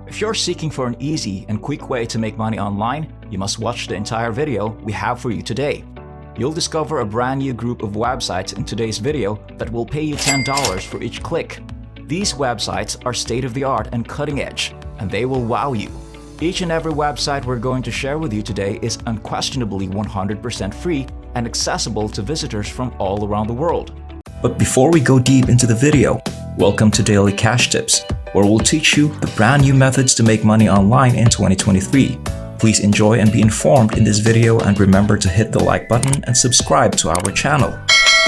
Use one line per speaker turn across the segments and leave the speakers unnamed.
If you're seeking for an easy and quick way to make money online, you must watch the entire video we have for you today. You'll discover a brand new group of websites in today's video that will pay you $10 for each click. These websites are state-of-the-art and cutting-edge, and they will wow you. Each and every website we're going to share with you today is unquestionably 100% free and accessible to visitors from all around the world. But before we go deep into the video, welcome to Daily Cash Tips, where we'll teach you the brand new methods to make money online in 2023. Please enjoy and be informed in this video, and remember to hit the like button and subscribe to our channel.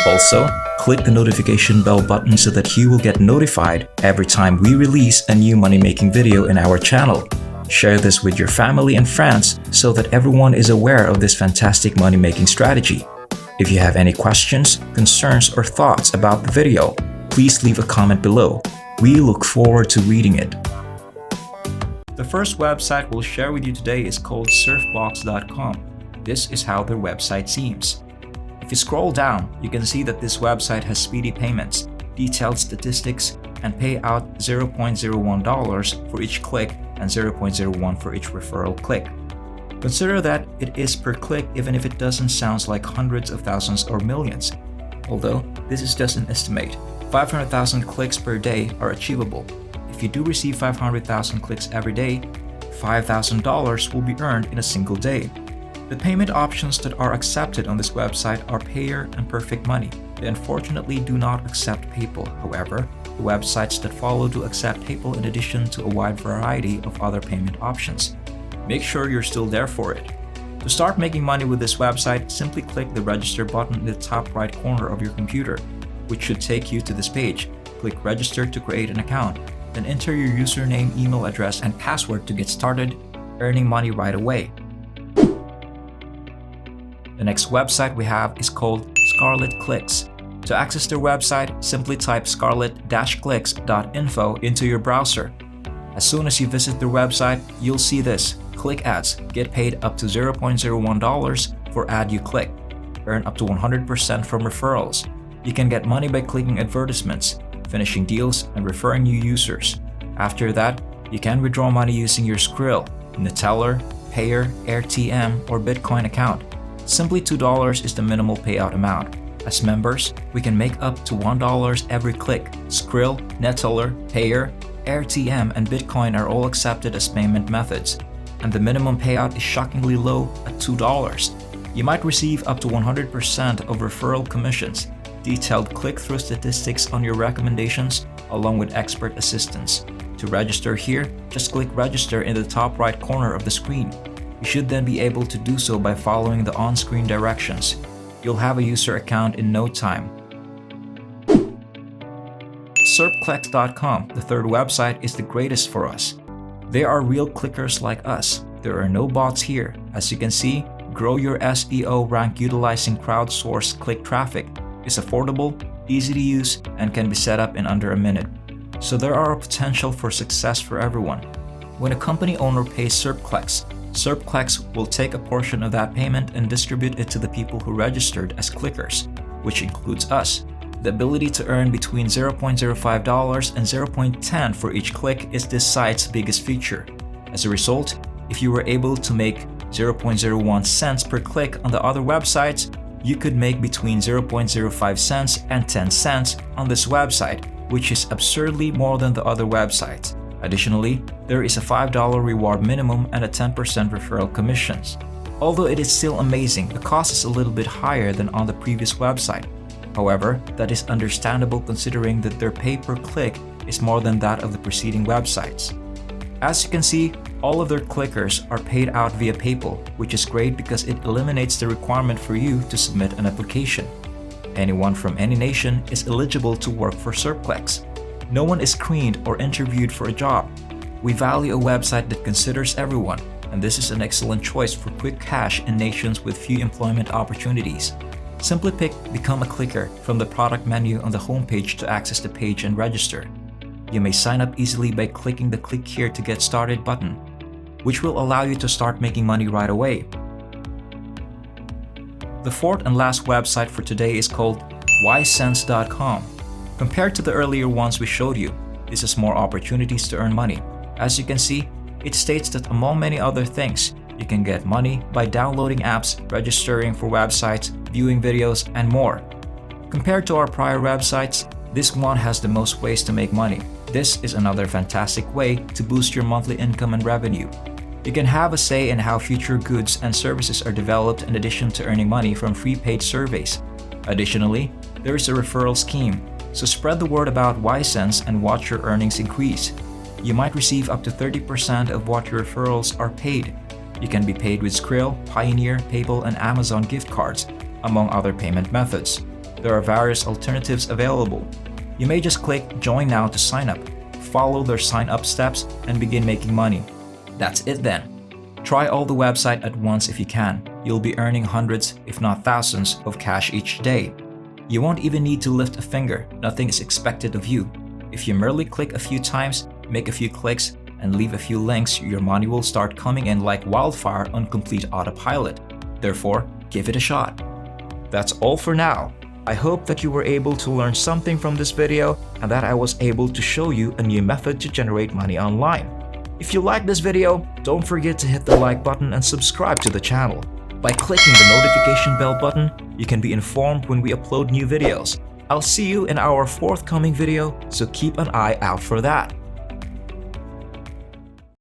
Also, click the notification bell button so that you will get notified every time we release a new money-making video in our channel. Share this with your family and friends so that everyone is aware of this fantastic money-making strategy. If you have any questions, concerns, or thoughts about the video, please leave a comment below. We look forward to reading it. The first website we'll share with you today is called Surfbox.com. This is how their website seems. If you scroll down, you can see that this website has speedy payments, detailed statistics, and pay out $0.01 for each click and $0.01 for each referral click. Consider that it is per click, even if it doesn't sound like hundreds of thousands or millions. Although this is just an estimate, 500,000 clicks per day are achievable. If you do receive 500,000 clicks every day, $5,000 will be earned in a single day. The payment options that are accepted on this website are Payer and Perfect Money. They unfortunately do not accept PayPal. However, the websites that follow do accept PayPal in addition to a wide variety of other payment options. Make sure you're still there for it. To start making money with this website, simply click the register button in the top right corner of your computer, which should take you to this page. Click register to create an account, then enter your username, email address, and password to get started earning money right away. The next website we have is called ScarletClicks. To access their website, simply type scarlet-clicks.info into your browser. As soon as you visit their website, you'll see this. Click ads. Get paid up to $0.01 for ad you click. Earn up to 100% from referrals. You can get money by clicking advertisements, finishing deals, and referring new users. After that, you can withdraw money using your Skrill, Neteller, Payer, AirTM, or Bitcoin account. Simply $2 is the minimal payout amount. As members, we can make up to $1 every click. Skrill, Neteller, Payer, AirTM, and Bitcoin are all accepted as payment methods, and the minimum payout is shockingly low at $2. You might receive up to 100% of referral commissions, detailed click-through statistics on your recommendations, along with expert assistance. To register here, just click register in the top right corner of the screen. You should then be able to do so by following the on-screen directions. You'll have a user account in no time. SerpClicks.com, the third website, is the greatest for us. They are real clickers like us. There are no bots here. As you can see, grow your SEO rank utilizing crowdsourced click traffic is affordable, easy to use, and can be set up in under a minute. So there are a potential for success for everyone. When a company owner pays SerpClicks, SerpClicks will take a portion of that payment and distribute it to the people who registered as clickers, which includes us. The ability to earn between $0.05 and $0.10 for each click is this site's biggest feature. As a result, if you were able to make 0.01 cents per click on the other websites, you could make between 0.05 cents and 10 cents on this website, which is absurdly more than the other websites. Additionally, there is a $5 reward minimum and a 10% referral commissions. Although it is still amazing, the cost is a little bit higher than on the previous website. However, that is understandable considering that their pay per click is more than that of the preceding websites. As you can see, all of their clickers are paid out via PayPal, which is great because it eliminates the requirement for you to submit an application. Anyone from any nation is eligible to work for SerpClicks. No one is screened or interviewed for a job. We value a website that considers everyone, and this is an excellent choice for quick cash in nations with few employment opportunities. Simply pick Become a Clicker from the product menu on the homepage to access the page and register. You may sign up easily by clicking the Click Here to Get Started button, which will allow you to start making money right away. The fourth and last website for today is called WhySense.com. Compared to the earlier ones we showed you, this has more opportunities to earn money. As you can see, it states that among many other things, you can get money by downloading apps, registering for websites, viewing videos, and more. Compared to our prior websites, this one has the most ways to make money. This is another fantastic way to boost your monthly income and revenue. You can have a say in how future goods and services are developed in addition to earning money from free paid surveys. Additionally, there is a referral scheme, so spread the word about WhySense and watch your earnings increase. You might receive up to 30% of what your referrals are paid. You can be paid with Skrill, Pioneer, PayPal, and Amazon gift cards, among other payment methods. There are various alternatives available. You may just click Join Now to sign up, follow their sign up steps, and begin making money. That's it then. Try all the website at once if you can. You'll be earning hundreds, if not thousands, of cash each day. You won't even need to lift a finger. Nothing is expected of you. If you merely click a few times, make a few clicks, and leave a few links, your money will start coming in like wildfire on complete autopilot. Therefore, give it a shot. That's all for now. I hope that you were able to learn something from this video and that I was able to show you a new method to generate money online. If you liked this video, don't forget to hit the like button and subscribe to the channel. By clicking the notification bell button, you can be informed when we upload new videos. I'll see you in our forthcoming video, so keep an eye out for that.